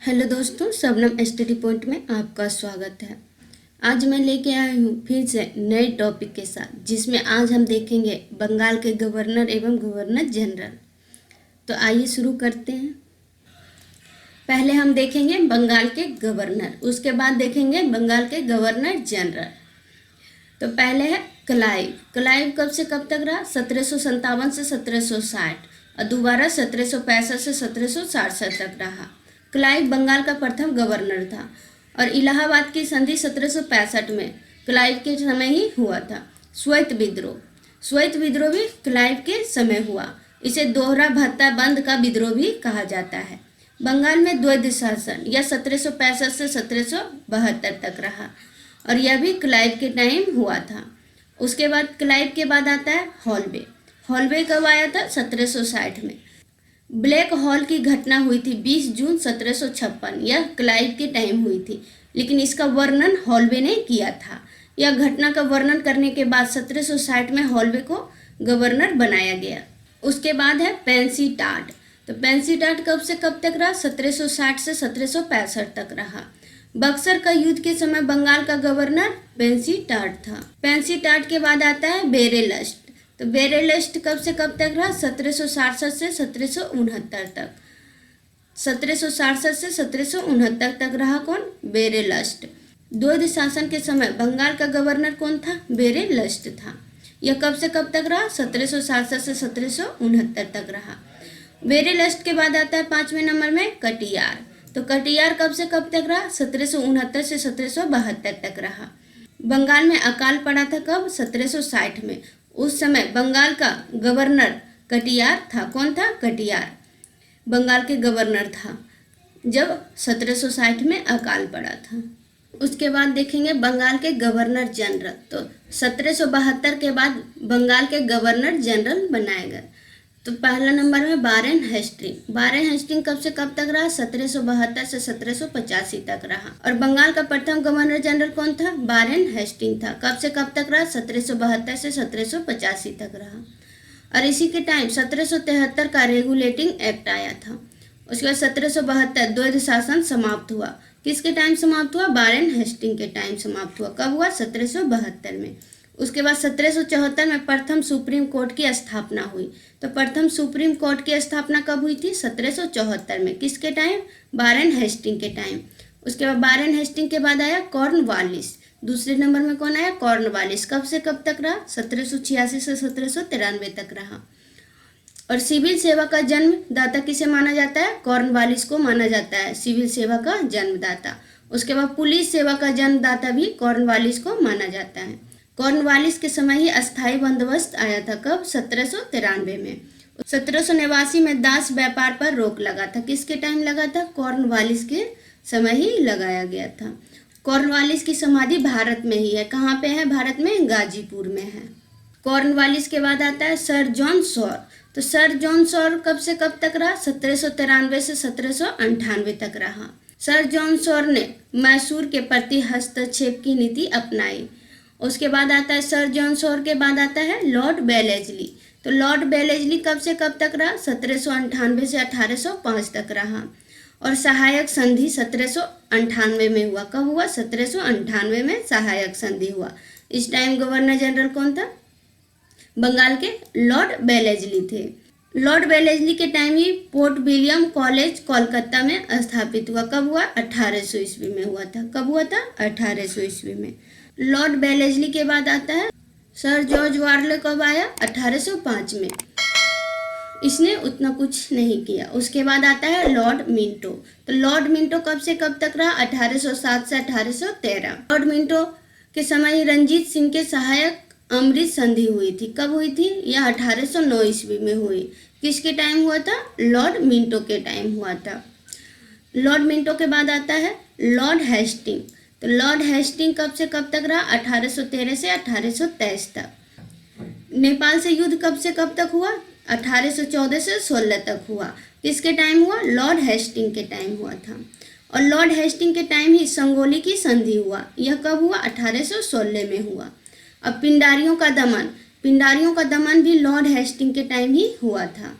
Hello दोस्तों, Shabnam study point में आपका स्वागत है। आज मैं लेके आई हूँ फिर से नए टॉपिक के साथ, जिसमें आज हम देखेंगे बंगाल के गवर्नर एवं गवर्नर जनरल। तो आइए शुरू करते हैं। पहले हम देखेंगे बंगाल के गवर्नर, उसके बाद देखेंगे बंगाल के गवर्नर जनरल। तो पहले है क्लाइव। क्लाइव कब से कब तक रहा? 1757 से 1760 और दोबारा 1765 से 1767 तक रहा। क्लाइव बंगाल का प्रथम गवर्नर था और इलाहाबाद की संधि 1765 में क्लाइव के समय ही हुआ था। श्वेत विद्रोह भी क्लाइव के समय हुआ। इसे दोहरा भत्ता बंद का विद्रोह भी कहा जाता है। बंगाल में द्वैध शासन यह 1765 से 1772 तक रहा और यह भी क्लाइव के टाइम हुआ था। उसके बाद क्लाइव के बाद आता है हॉलवे। हॉलवे कब आया था? 1760 में। ब्लैक हॉल की घटना हुई थी 20 जून 1756। यह क्लाइव के टाइम हुई थी, लेकिन इसका वर्णन हॉलवे ने किया था। यह घटना का वर्णन करने के बाद 1760 में हॉलवे को गवर्नर बनाया गया। उसके बाद है पेंसीटाट। तो पेंसीटाट कब से कब तक रहा? 1760 से 1765 तक रहा। बक्सर का युद्ध के समय बंगाल का गवर्नर पेंसीटाट था। पेंसीटाट के बाद आता है बेरेलस्ट। तो बेरेलस्ट कब से कब तक रहा? 1767 से 1769 तक। 1767 से 1769 तक रहा कौन? बेरेलस्ट। द्वैध शासन के समय बंगाल का गवर्नर कौन था? बेरेलस्ट था। यह कब से कब तक रहा? 1767 से 1769 तक रहा। बेरेलस्ट के बाद आता है 5वें नंबर में कटियार। तो कटियार कब से कब तक रहा? 1769 से 1772 तक रहा। बंगाल में अकाल पड़ा था कब? 1760 में। उस समय बंगाल का गवर्नर कटियार था। कौन था? कटियार बंगाल के गवर्नर था जब 1760 में अकाल पड़ा था। उसके बाद देखेंगे बंगाल के गवर्नर जनरल। तो 1772 के बाद बंगाल के गवर्नर जनरल बनाए गए। तो पहला नंबर में वारेन हेस्टिंग। वारेन हेस्टिंग कब से कब तक रहा? 1772 से 1785 तक रहा। और बंगाल का प्रथम गवर्नर जनरल कौन था? वारेन हेस्टिंग था। कब से कब तक रहा? 1772 से 1785 तक रहा। और इसी के टाइम 1773 का रेगुलेटिंग एक्ट आया था। उसके बाद 1772 द्वैध शासन समाप्त हुआ। किसके टाइम समाप्त हुआ? वारेन हेस्टिंग के टाइम समाप्त हुआ। कब हुआ? 1772 में। उसके बाद 1774 में प्रथम सुप्रीम कोर्ट की स्थापना हुई। तो प्रथम सुप्रीम कोर्ट की स्थापना कब हुई थी? 1774 में। किसके टाइम? वारेन हेस्टिंग के टाइम। उसके बाद वारेन हेस्टिंग के बाद आया कॉर्नवालिस। दूसरे नंबर में कौन आया? कॉर्नवालिस। कब से कब तक रहा? 1786 से 1793 तक रहा। और सिविल सेवा का जन्मदाता किसे माना जाता है? कॉर्नवालिस को माना जाता है सिविल सेवा का जन्मदाता। उसके बाद पुलिस सेवा का जन्मदाता भी कॉर्नवालिस को माना जाता है। कॉर्नवालिस के समय ही अस्थायी बंदोबस्त आया था। कब? 1793 में। 1789 में दास व्यापार पर रोक लगा था। किसके टाइम लगा था? कॉर्नवालिस के समय ही लगाया गया था। कॉर्नवालिस की समाधि भारत में ही है। कहाँ पे है? भारत में गाजीपुर में है। कॉर्नवालिस के बाद आता है सर जॉन सॉर। तो सर जॉन सॉर कब से कब तक रहा? 1793 से 1798 तक रहा। सर जॉन सॉर ने मैसूर के प्रति हस्तक्षेप की नीति अपनाई। उसके बाद आता है सर जॉन सॉर के बाद आता है लॉर्ड बेलेजली। तो लॉर्ड बेलेजली कब से कब तक रहा? 1798 से 1805 तक रहा। और सहायक संधि 1798 में हुआ। कब हुआ? 1798 में सहायक संधि हुआ। इस टाइम गवर्नर जनरल कौन था? बंगाल के लॉर्ड बेलेजली थे। लॉर्ड बेलेजली के टाइम ही पोर्ट विलियम कॉलेज कोलकाता में स्थापित हुआ। कब हुआ? 1800 ईस्वी में हुआ था। कब हुआ था? 1800 ईस्वी में। लॉर्ड बेलेजली के बाद आता है सर जॉर्ज वार्ले। कब आया? 1805 में। इसने उतना कुछ नहीं किया। उसके बाद आता है लॉर्ड मिंटो। तो लॉर्ड मिंटो कब से कब तक रहा? 1807 से 1813। लॉर्ड मिंटो के समय ही रंजीत सिंह के सहायक अमृत संधि हुई थी। कब हुई थी? यह 1809 ईस्वी में हुई। किसके टाइम हुआ था? लॉर्ड मिंटो के टाइम हुआ था। लॉर्ड मिंटो के बाद आता है लॉर्ड हेस्टिंग। तो लॉर्ड हेस्टिंग कब से कब तक रहा? 1813 से 1823 तक। नेपाल से युद्ध कब से कब तक हुआ? 1814 से 16 तक हुआ। किसके टाइम हुआ? लॉर्ड हेस्टिंग के टाइम हुआ था। और लॉर्ड हेस्टिंग के टाइम ही संगोली की संधि हुआ। यह कब हुआ? 1816 में हुआ। अब पिंडारियों का दमन भी लॉर्ड हेस्टिंग के टाइम ही हुआ था।